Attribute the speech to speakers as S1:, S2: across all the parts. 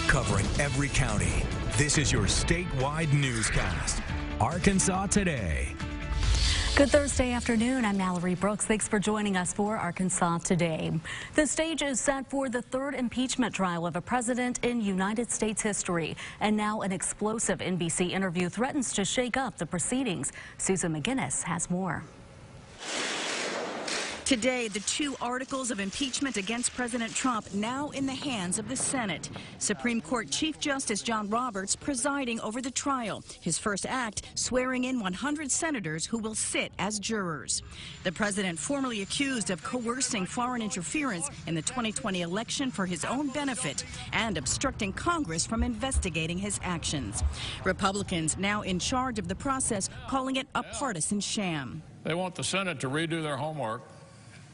S1: covering every county. This is your statewide newscast. Arkansas Today.
S2: Good Thursday afternoon. I'm Mallory Brooks. Thanks for joining us for Arkansas Today. The stage is set for the third impeachment trial of a president in United States history. And now an explosive NBC interview threatens to shake up the proceedings. Susan McGinnis has more.
S3: Today, the two articles of impeachment against President Trump now in the hands of the Senate. Supreme Court Chief Justice John Roberts presiding over the trial. His first act, swearing in 100 senators who will sit as jurors. The president formally accused of coercing foreign interference in the 2020 election for his own benefit and obstructing Congress from investigating his actions. Republicans now in charge of the process, calling it a partisan sham.
S4: They want the Senate to redo their homework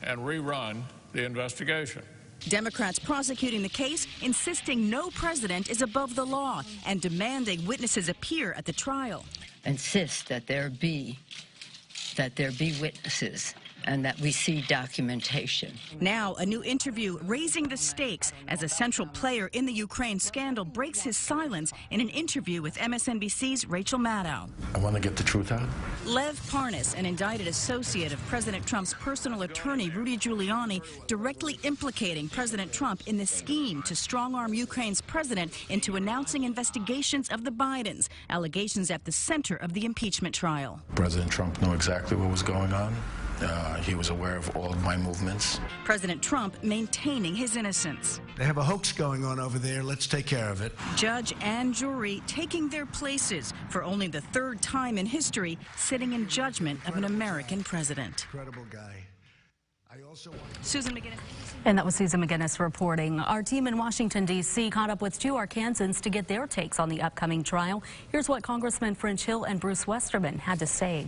S4: and rerun the investigation.
S3: Democrats prosecuting the case, insisting no president is above the law and demanding witnesses appear at the trial.
S5: Insist that there be witnesses and that we see documentation.
S3: Now, a new interview raising the stakes as a central player in the Ukraine scandal breaks his silence in an interview with MSNBC's Rachel Maddow.
S6: I want to get the truth out.
S3: Lev Parnas, an indicted associate of President Trump's personal attorney, Rudy Giuliani, directly implicating President Trump in the scheme to strong-arm Ukraine's president into announcing investigations of the Bidens, allegations at the center of the impeachment trial.
S6: President Trump knew exactly what was going on. He was aware of all of my movements.
S3: President Trump maintaining his innocence.
S7: They have a hoax going on over there. Let's take care of it.
S3: Judge and jury taking their places for only the third time in history, sitting in judgment of an American president.
S7: Incredible guy.
S3: Susan McGinnis.
S2: And that was Susan McGinnis reporting. Our team in Washington, D.C. caught up with two Arkansans to get their takes on the upcoming trial. Here's what Congressman French Hill and Bruce Westerman had to say.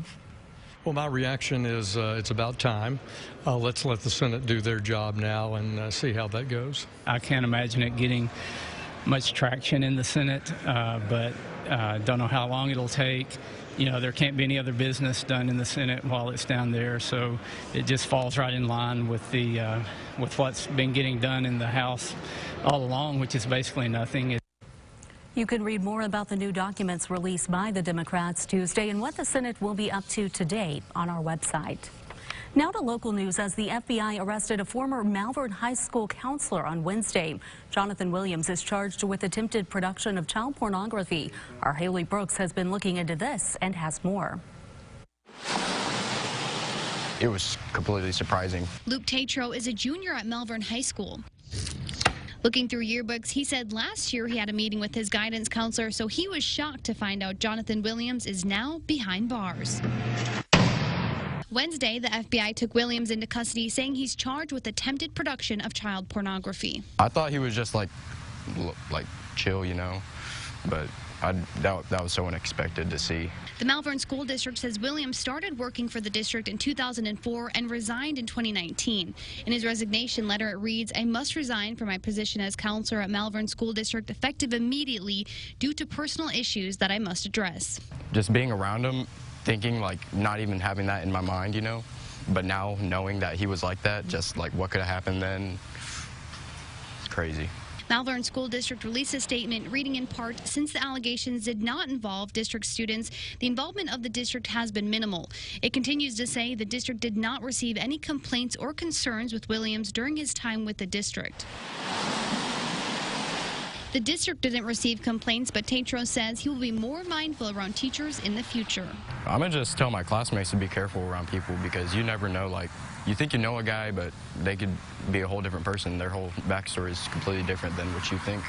S8: Well, my reaction is it's about time. Let's let the Senate do their job now and see how that goes.
S9: I can't imagine it getting much traction in the Senate, but don't know how long it'll take. You know, there can't be any other business done in the Senate while it's down there, so it just falls right in line with with what's been getting done in the House all along, which is basically nothing.
S2: You can read more about the new documents released by the Democrats Tuesday and what the Senate will be up to today on our website. Now to local news as the FBI arrested a former Malvern High School counselor on Wednesday. Jonathan Williams is charged with attempted production of child pornography. Our Haley Brooks has been looking into this and has more.
S10: It was completely surprising.
S11: Luke Tatro is a junior at Malvern High School. Looking through yearbooks, he said last year he had a meeting with his guidance counselor, so he was shocked to find out Jonathan Williams is now behind bars. Wednesday, the FBI took Williams into custody, saying he's charged with attempted production of child pornography.
S10: I thought he was just like chill, you know, but that was so unexpected to see.
S11: The Malvern School District says Williams started working for the district in 2004 and resigned in 2019. In his resignation letter, it reads, "I must resign from my position as counselor at Malvern School District effective immediately due to personal issues that I must address."
S10: Just being around him, thinking not even having that in my mind, you know, but now knowing that he was like that, just like what could have happened then, it's crazy.
S11: Malvern School District released a statement reading in part, since the allegations did not involve district students, the involvement of the district has been minimal. It continues to say the district did not receive any complaints or concerns with Williams during his time with the district. The district didn't receive complaints, but Tatro says he will be more mindful around teachers in the future.
S10: I'm going to just tell my classmates to be careful around people because you never know, you think you know a guy, but they could be a whole different person. Their whole backstory is completely different than what you think.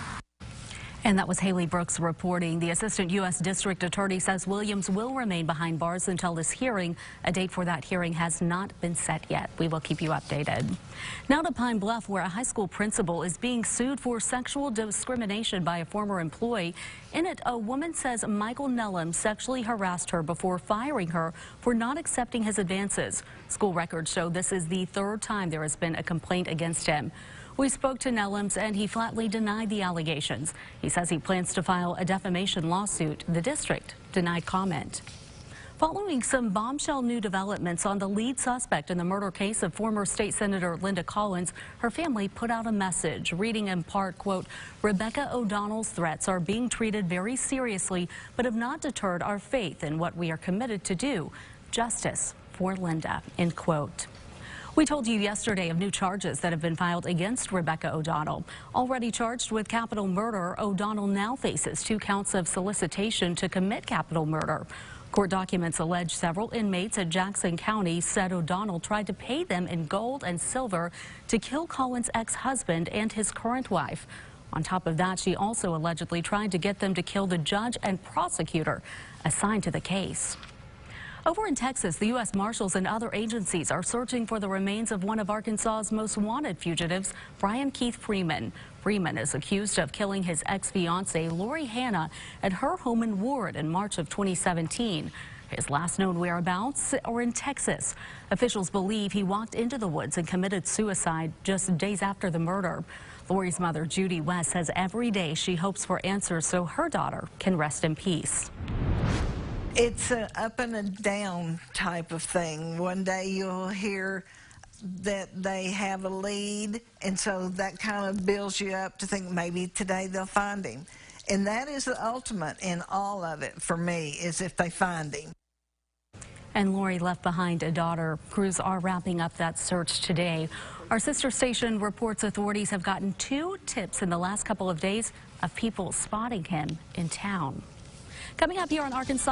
S2: And that was Haley Brooks reporting. The Assistant U.S. District Attorney says Williams will remain behind bars until this hearing. A date for that hearing has not been set yet. We will keep you updated. Now to Pine Bluff, where a high school principal is being sued for sexual discrimination by a former employee. In it, a woman says Michael Nellum sexually harassed her before firing her for not accepting his advances. School records show this is the third time there has been a complaint against him. We spoke to Nellums and he flatly denied the allegations. He says he plans to file a defamation lawsuit. The district denied comment. Following some bombshell new developments on the lead suspect in the murder case of former state Senator Linda Collins, her family put out a message reading in part, quote, Rebecca O'Donnell's threats are being treated very seriously, but have not deterred our faith in what we are committed to do. Justice for Linda, end quote. We told you yesterday of new charges that have been filed against Rebecca O'Donnell. Already charged with capital murder, O'Donnell now faces 2 counts of solicitation to commit capital murder. Court documents allege several inmates at Jackson County said O'Donnell tried to pay them in gold and silver to kill Collins' ex-husband and his current wife. On top of that, she also allegedly tried to get them to kill the judge and prosecutor assigned to the case. Over in Texas, the U.S. Marshals and other agencies are searching for the remains of one of Arkansas's most wanted fugitives, Brian Keith Freeman. Freeman is accused of killing his ex-fiancée, Lori Hanna, at her home in Ward in March of 2017. His last known whereabouts are in Texas. Officials believe he walked into the woods and committed suicide just days after the murder. Lori's mother, Judy West, says every day she hopes for answers so her daughter can rest in peace.
S12: It's an up and a down type of thing. One day you'll hear that they have a lead, and so that kind of builds you up to think maybe today they'll find him. And that is the ultimate in all of it for me, is if they find him.
S2: And Lori left behind a daughter. Crews are wrapping up that search today. Our sister station reports authorities have gotten 2 tips in the last couple of days of people spotting him in town. Coming up here on Arkansas.